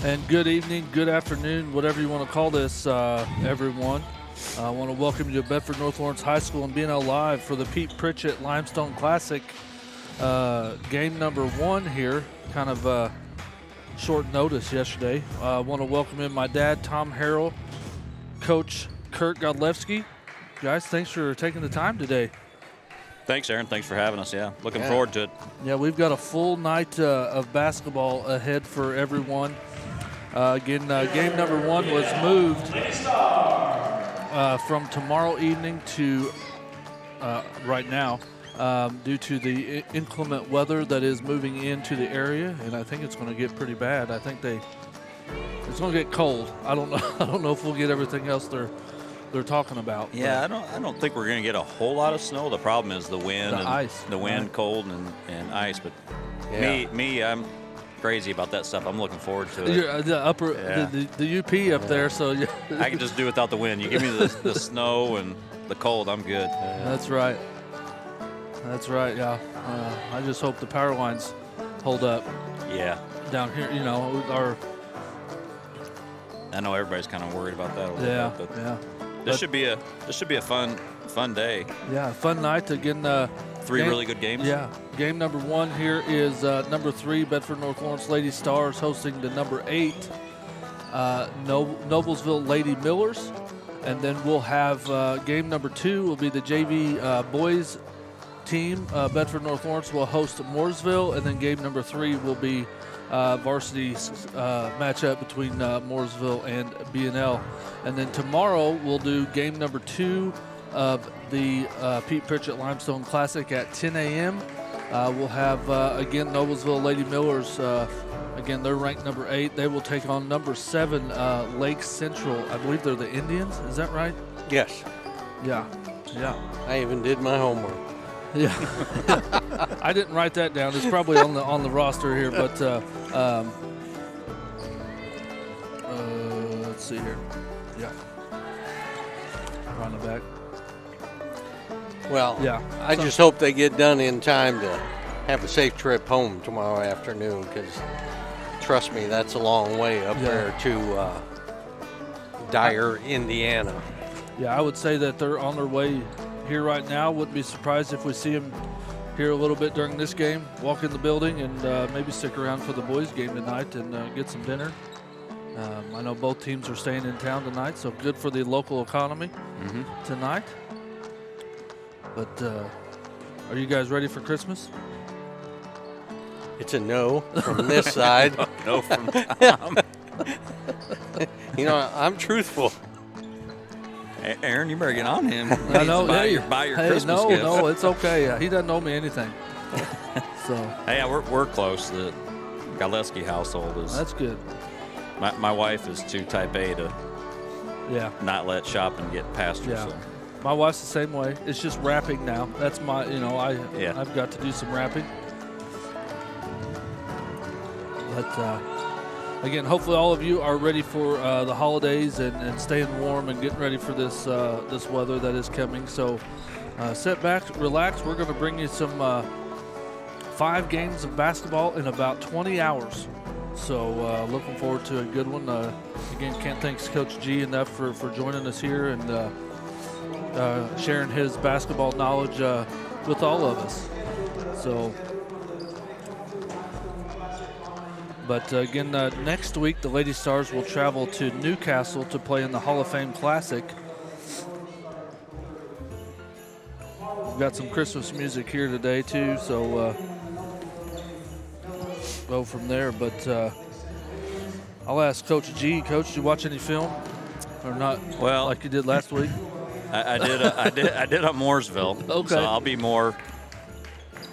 And good evening, good afternoon, whatever you want to call this, everyone. I want to welcome you to Bedford North Lawrence High School and BNL Live for the Pritchett Limestone Classic game number 1 here. Kind of short notice yesterday. I want to welcome in my dad, Tom Harrell, Coach Kurt Godlewski. Guys, thanks for taking the time today. Thanks, Aaron. Thanks for having us. Looking forward to it. Yeah, we've got a full night of basketball ahead for everyone. Game number 1 was moved from tomorrow evening to right now due to the inclement weather that is moving into the area, and I think it's going to get pretty bad. I think it's going to get cold. I don't know. I don't know if we'll get everything else they're talking about. Yeah, I don't think we're going to get a whole lot of snow. The problem is the wind, ice, the wind, right. Cold, and ice. But me, I'm crazy about that stuff. I'm looking forward to it. The UP up there, so I can just do without the wind. You give me the snow and the cold, I'm good. That's right. That's right. Yeah. I just hope the power lines hold up. Yeah. Down here, I know everybody's kind of worried about that a little bit, but this should be a fun day. Yeah, fun night again. 3 really good games. Yeah. Game number 1 here is number 3, Bedford North Lawrence Lady Stars hosting the number 8, Noblesville Lady Millers. And then we'll have game number 2 will be the JV boys team. Bedford North Lawrence will host Mooresville. And then game number 3 will be varsity matchup between Mooresville and BNL. And then tomorrow we'll do game number 2 of the Pete Pritchett Limestone Classic at 10 a.m. We'll have, again, Noblesville Lady Millers. Again, they're ranked number 8. They will take on number 7, Lake Central. I believe they're the Indians. Is that right? Yes. Yeah. I even did my homework. Yeah. I didn't write that down. It's probably on the roster here, but let's see here. Yeah. On the back. Well, yeah. I just hope they get done in time to have a safe trip home tomorrow afternoon, because trust me, that's a long way up there to Dyer, Indiana. Yeah, I would say that they're on their way here right now. Wouldn't be surprised if we see them here a little bit during this game, walk in the building, and maybe stick around for the boys' game tonight and get some dinner. I know both teams are staying in town tonight, so good for the local economy tonight. But are you guys ready for Christmas? It's a no from this side. No from Tom. I'm truthful. Aaron, you better get on him. I know. Buy your Christmas gift. No, it's okay. He doesn't owe me anything. So. Hey, we're close. The Godlewski household is. That's good. My wife is too type A to not let shopping get past her. Yeah. So. My wife's the same way. It's just wrapping now. That's my, I've got to do some wrapping. But again, hopefully all of you are ready for the holidays and staying warm and getting ready for this weather that is coming. So sit back, relax. We're going to bring you some 5 games of basketball in about 20 hours. So looking forward to a good one. Again, can't thank Coach G enough for joining us here and sharing his basketball knowledge with all of us. So, but again, next week the Lady Stars will travel to Newcastle to play in the Hall of Fame Classic. We've got some Christmas music here today too, so go from there. But I'll ask Coach G. Coach, did you watch any film or not? Well, like you did last week. I did on Mooresville. Okay. So I'll be more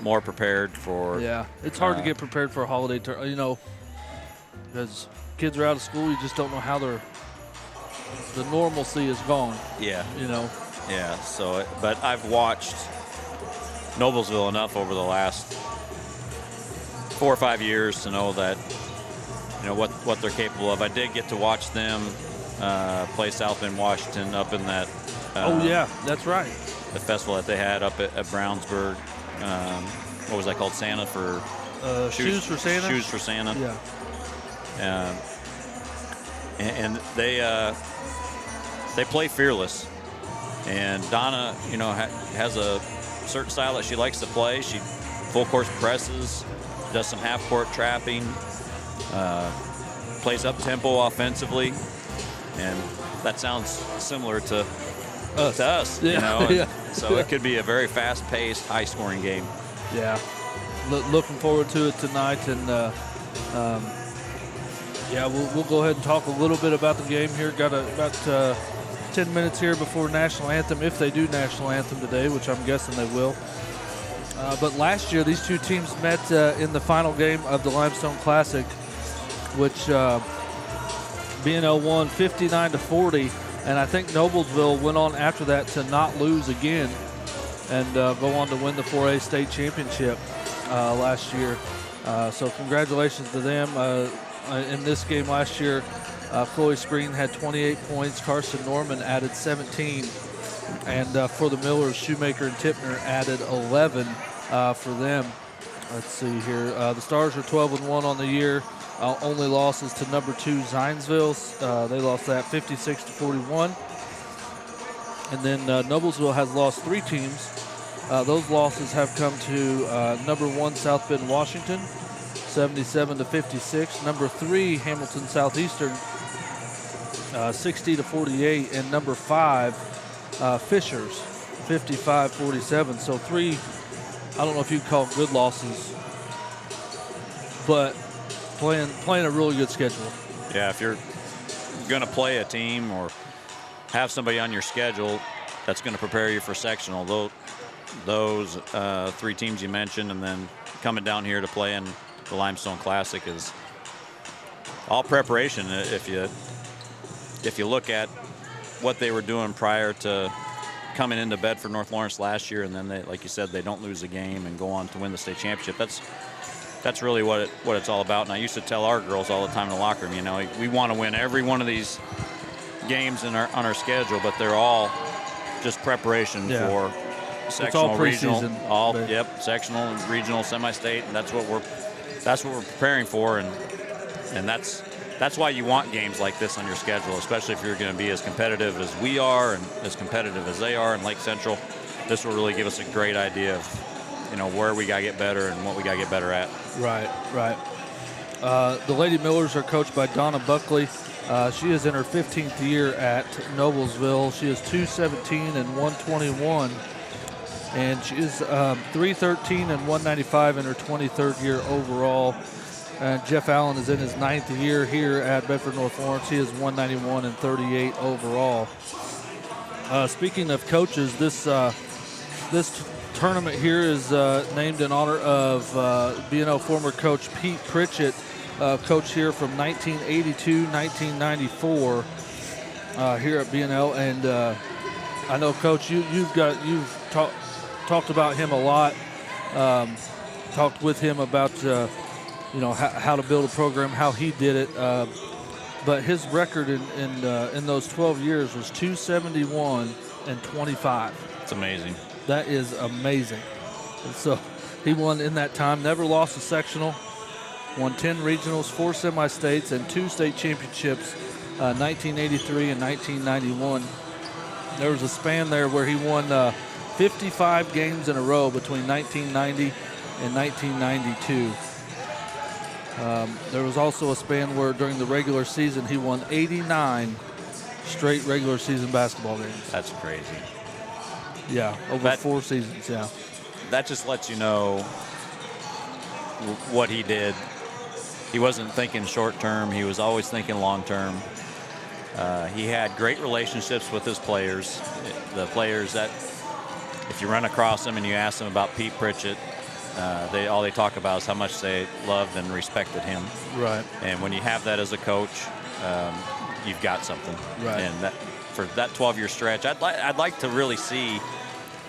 prepared for. Yeah, it's hard to get prepared for a holiday because kids are out of school. You just don't know how the normalcy is gone. Yeah. Yeah. So, but I've watched Noblesville enough over the last 4 or 5 years to know that what they're capable of. I did get to watch them play South Bend, Washington, up in that. That's right. The festival that they had up at Brownsburg. What was that called? Santa for Shoes for Santa. Shoes for Santa. Yeah. and they play fearless. And Donna, has a certain style that she likes to play. She full course presses, does some half court trapping, plays up tempo offensively, and that sounds similar to us, Yeah. So it could be a very fast-paced, high-scoring game. Yeah, looking forward to it tonight, and we'll go ahead and talk a little bit about the game here. Got about 10 minutes here before national anthem, if they do national anthem today, which I'm guessing they will. But last year, these two teams met in the final game of the Limestone Classic, which BNL won 59-40, and I think Noblesville went on after that to not lose again and go on to win the 4A state championship last year. So congratulations to them. In this game last year, Chloe Spreen had 28 points. Carson Norman added 17. And for the Millers, Shoemaker and Tipner added 11 for them. Let's see here. The Stars are 12-1 on the year. Only losses to number 2 Zionsville. They lost that 56-41. And then Noblesville has lost 3 teams. Those losses have come to number 1 South Bend, Washington, 77-56. Number 3 Hamilton Southeastern, 60-48, and number 5 Fishers, 55-47. So 3, I don't know if you'd call good losses, but playing a really good schedule. Yeah, if you're going to play a team or have somebody on your schedule that's going to prepare you for sectional, those 3 teams you mentioned, and then coming down here to play in the Limestone Classic is all preparation. If you look at what they were doing prior to coming into Bedford North Lawrence last year, and then they, like you said, they don't lose a game and go on to win the state championship. That's really what it's all about. And I used to tell our girls all the time in the locker room, we want to win every one of these games on our schedule, but they're all just preparation for sectional, regional, sectional, regional, semi-state, and that's what we're preparing for, and that's why you want games like this on your schedule, especially if you're going to be as competitive as we are and as competitive as they are in Lake Central. This will really give us a great idea of where we got to get better and what we got to get better at. Right. The Lady Millers are coached by Donna Buckley. She is in her 15th year at Noblesville. She is 217 and 121, and she is 313 and 195 in her 23rd year overall. And Jeff Allen is in his 9th year here at Bedford North Lawrence. He is 191 and 38 overall. Speaking of coaches, this tournament here is named in honor of BNL former coach Pete Pritchett, coach here from 1982-1994 here at BNL. And I know, Coach, you've talked about him a lot. Talked with him about how to build a program, how he did it. But his record in those 12 years was 271 and 25. It's amazing. That is amazing. And so he won in that time, never lost a sectional, won 10 regionals, 4 semi-states, and 2 state championships, 1983 and 1991. There was a span there where he won 55 games in a row between 1990 and 1992. There was also a span where during the regular season he won 89 straight regular season basketball games. That's crazy. Yeah, over 4 seasons, yeah. That just lets you know what he did. He wasn't thinking short term. He was always thinking long term. He had great relationships with his players. The players that, if you run across them and you ask them about Pete Pritchett, all they talk about is how much they loved and respected him. Right. And when you have that as a coach, you've got something. Right. And for that 12-year stretch, I'd like to really see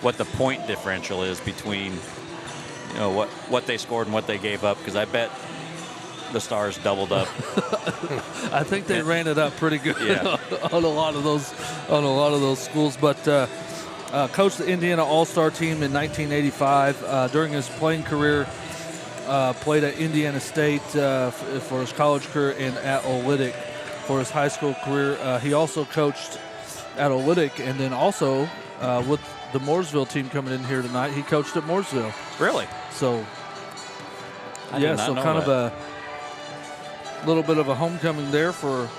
what the point differential is between what they scored and what they gave up, because I bet the Stars doubled up. I think they ran it up pretty good on a lot of those schools. But coached the Indiana All-Star team in 1985. During his playing career, played at Indiana State for his college career and at Olynyk for his high school career. He also coached at Olynyk, and then also with the Mooresville team coming in here tonight, he coached at Mooresville. Really? So, I did not know kind that. of a little bit of a homecoming there for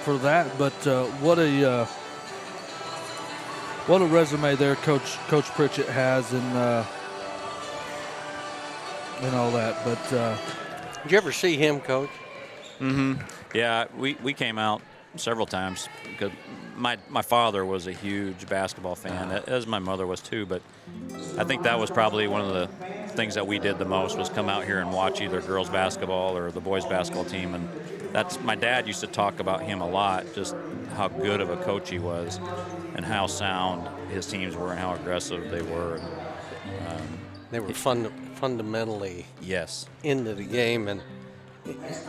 that. But what a resume there, Coach Pritchett has, and all that. But did you ever see him coach? Mm-hmm. Yeah, we came out several times because my father was a huge basketball fan, as my mother was too. But I think that was probably one of the things that we did the most, was come out here and watch either girls basketball or the boys basketball team. And that's, my dad used to talk about him a lot, just how good of a coach he was and how sound his teams were and how aggressive they were. They were fundamentally Yes. into the game, and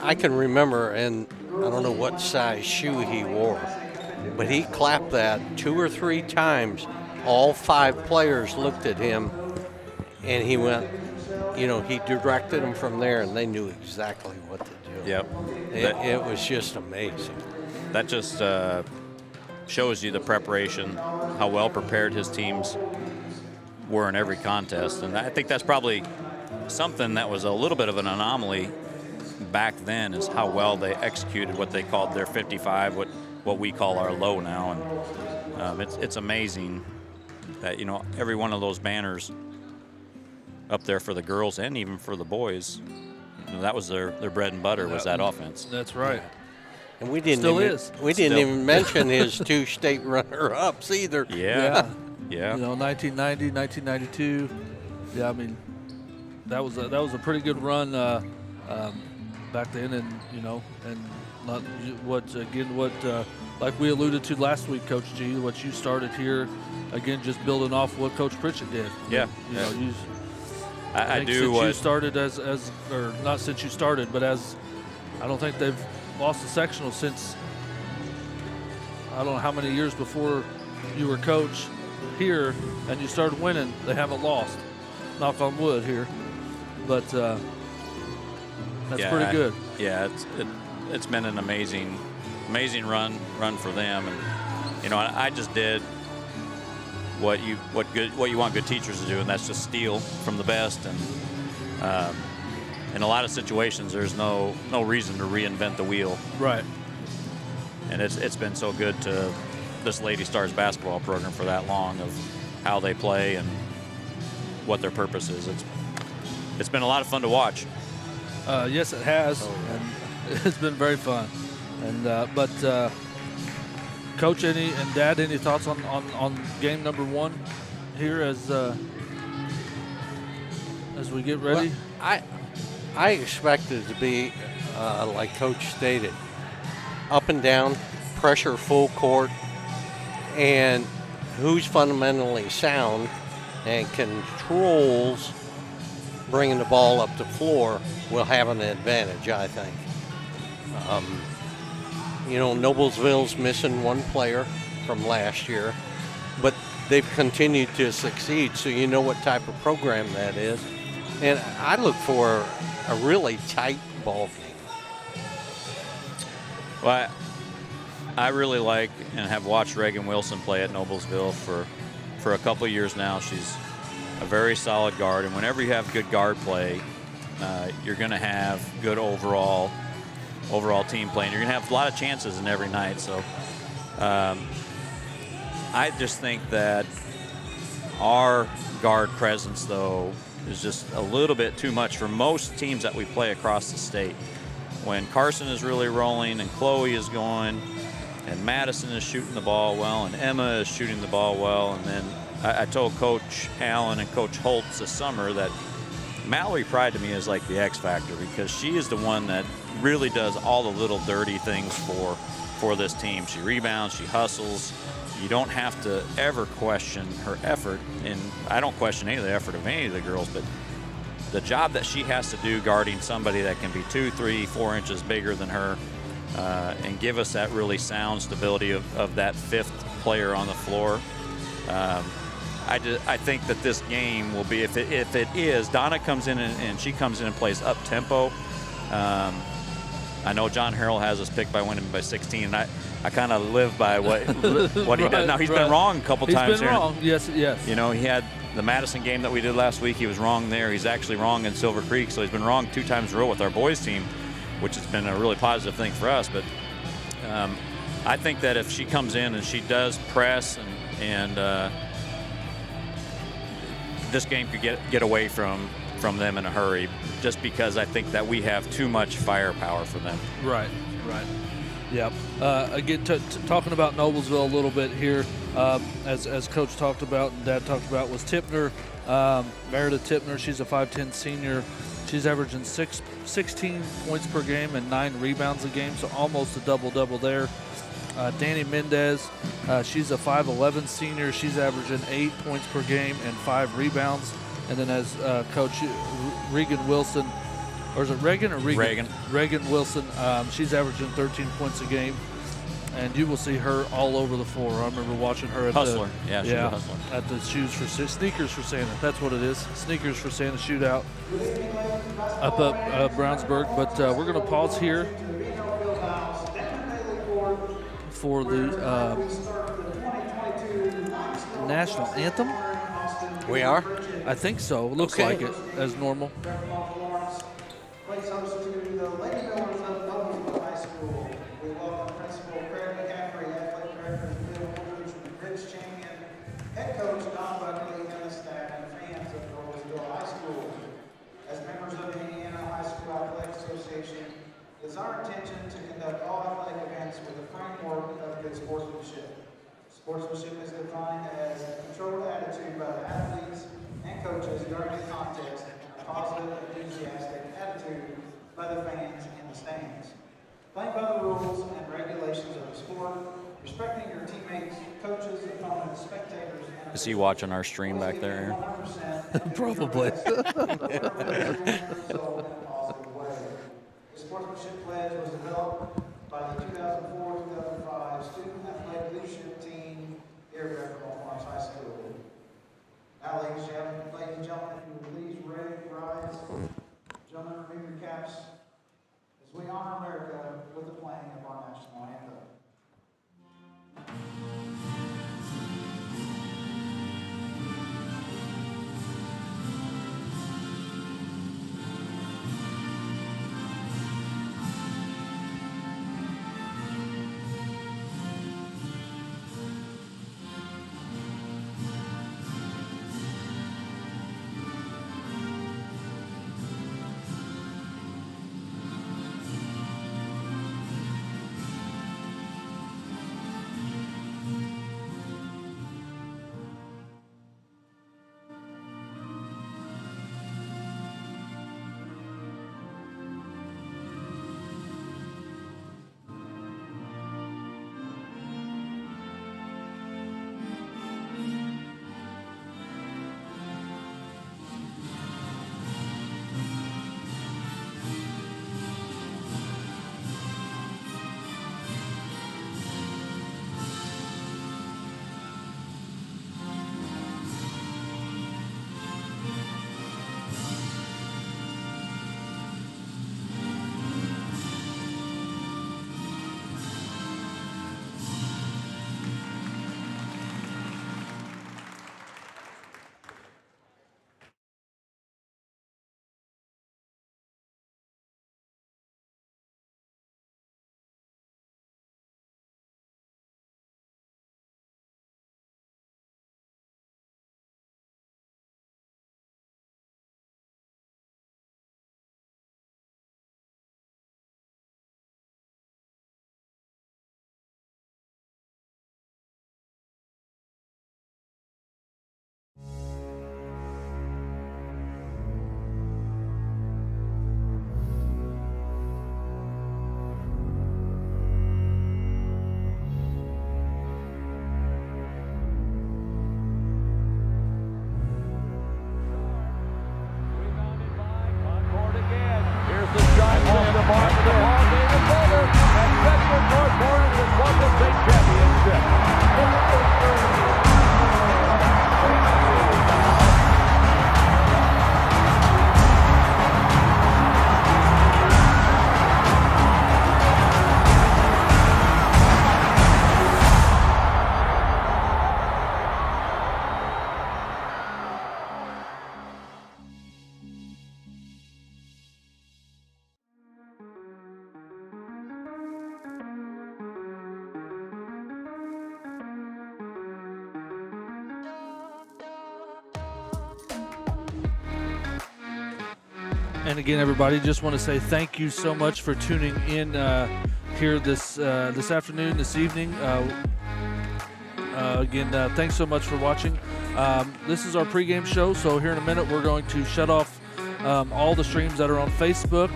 I can remember, and I don't know what size shoe he wore, but he clapped that 2 or 3 times. All 5 players looked at him, and he went, he directed them from there, and they knew exactly what to do. Yep. It was just amazing. That just shows you the preparation, how well prepared his teams were in every contest. And I think that's probably something that was a little bit of an anomaly back then, is how well they executed what they called their 55, what we call our low now. And it's amazing that, every one of those banners up there for the girls and even for the boys, that was their bread and butter, was that offense. that's right. And we didn't Still. even mention his 2 state runner-ups either. Yeah. 1990, 1992. Yeah, I mean, that was a pretty good run back then, and and not what like we alluded to last week, Coach G, what you started here, again, just building off what Coach Pritchett did. Yeah. I do since what you started or not since you started, but I don't think they've lost a sectional since, I don't know how many years before you were coach here and you started winning. They haven't lost. Knock on wood here, but that's pretty good. It's been an amazing run for them, and I just did what you want good teachers to do, and that's just steal from the best. And in a lot of situations, there's no reason to reinvent the wheel. Right. And it's been so good to this Lady Stars basketball program for that long, of how they play and what their purpose is. It's been a lot of fun to watch. Yes, it has, and it's been very fun. And but Coach, and Dad, any thoughts on game number 1 here as we get ready? Well, I expect it to be like Coach stated, up and down, pressure full court, and who's fundamentally sound and controls bringing the ball up the floor will have an advantage, I think. Noblesville's missing 1 player from last year, but they've continued to succeed, so you know what type of program that is. And I look for a really tight ball game. Well, I really like and have watched Reagan Wilson play at Noblesville for a couple of years now. She's a very solid guard, and whenever you have good guard play, you're going to have good overall team play, and you're going to have a lot of chances in every night. So I just think that our guard presence, though, is just a little bit too much for most teams that we play across the state. When Carson is really rolling and Chloe is going and Madison is shooting the ball well and Emma is shooting the ball well, and then I told Coach Allen and Coach Holtz this summer that Mallory Pride to me is like the X factor, because she is the one that really does all the little dirty things for this team. She rebounds, she hustles. You don't have to ever question her effort, and I don't question any of the effort of any of the girls, but the job that she has to do guarding somebody that can be 2, 3, 4 inches bigger than her, and give us that really sound stability of that 5th player on the floor. I think that this game will be, if it is, Donna comes in and she comes in and plays up tempo, I know John Harrell has us picked by winning by 16, and I kind of live by what he does. Now, he's been wrong a couple times He's been here. wrong, yes. You know, he had the Madison game that we did last week. He was wrong there. He's actually wrong in Silver Creek, so he's been wrong 2 times in a row with our boys team, which has been a really positive thing for us. But I think that if she comes in and she does press and this game could get away from them in a hurry, just because I think that we have too much firepower for them. Right. Yep. Again, talking about Noblesville a little bit here, as Coach talked about and Dad talked about, was Tipner, Meredith Tipner. She's a 5'10" senior. She's averaging 16 points per game and 9 rebounds a game, so almost a double-double there. Danny Mendez, she's a 5'11" senior. She's averaging 8 points per game and 5 rebounds. And then as Coach Regan Wilson, or is it Reagan or Regan? Reagan Wilson, she's averaging 13 points a game. And you will see her all over the floor. I remember watching her at Hustler. She's a hustler. At the Sneakers for Santa. That's what it is. Sneakers for Santa shootout up at Brownsburg. But we're going to pause here for the national anthem. We are? I think so. It looks like it, as normal. Place host to the Lady Millers of Noblesville High School. We welcome Principal Craig McCaffrey, Athletic Director Bill Woodridge, Bridge Champion, Head Coach Don Buckley, and the staff and fans of Noblesville High School. As members of the Indiana High School Athletic Association, it is our intention to conduct all athletic events with a framework of good sportsmanship. Sportsmanship is defined as a controlled attitude by the athletes and coaches during the contest, and a positive, enthusiastic attitude by the fans in the stands. Playing by the rules and regulations of the sport, respecting your teammates, coaches, opponents, spectators, and Is he watching our stream back there? Probably. The sportsmanship pledge was developed by the 2004-2005 Student Athletic Leadership Team here at Bedford Farms High School. Now, ladies and gentlemen, if you would please rise. Gentlemen, remove your caps as we honor America with the playing of our national anthem. And again, everybody, just want to say thank you so much for tuning in here this afternoon, this evening. Again, thanks so much for watching. This is our pregame show, so here in a minute we're going to shut off all the streams that are on Facebook,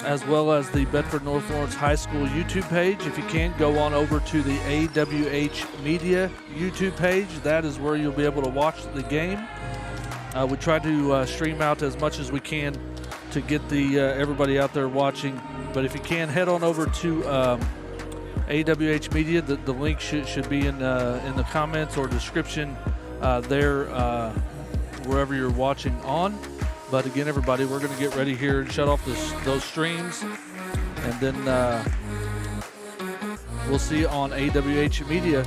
as well as the Bedford North Lawrence High School YouTube page. If you can, go on over to the AWH Media YouTube page. That is where you'll be able to watch the game. We try to stream out as much as we can to get the everybody out there watching. But if you can, head on over to AWH Media. The link should be in the comments or description there, wherever you're watching on. But again, everybody, we're going to get ready here and shut off those streams, and then we'll see you on AWH Media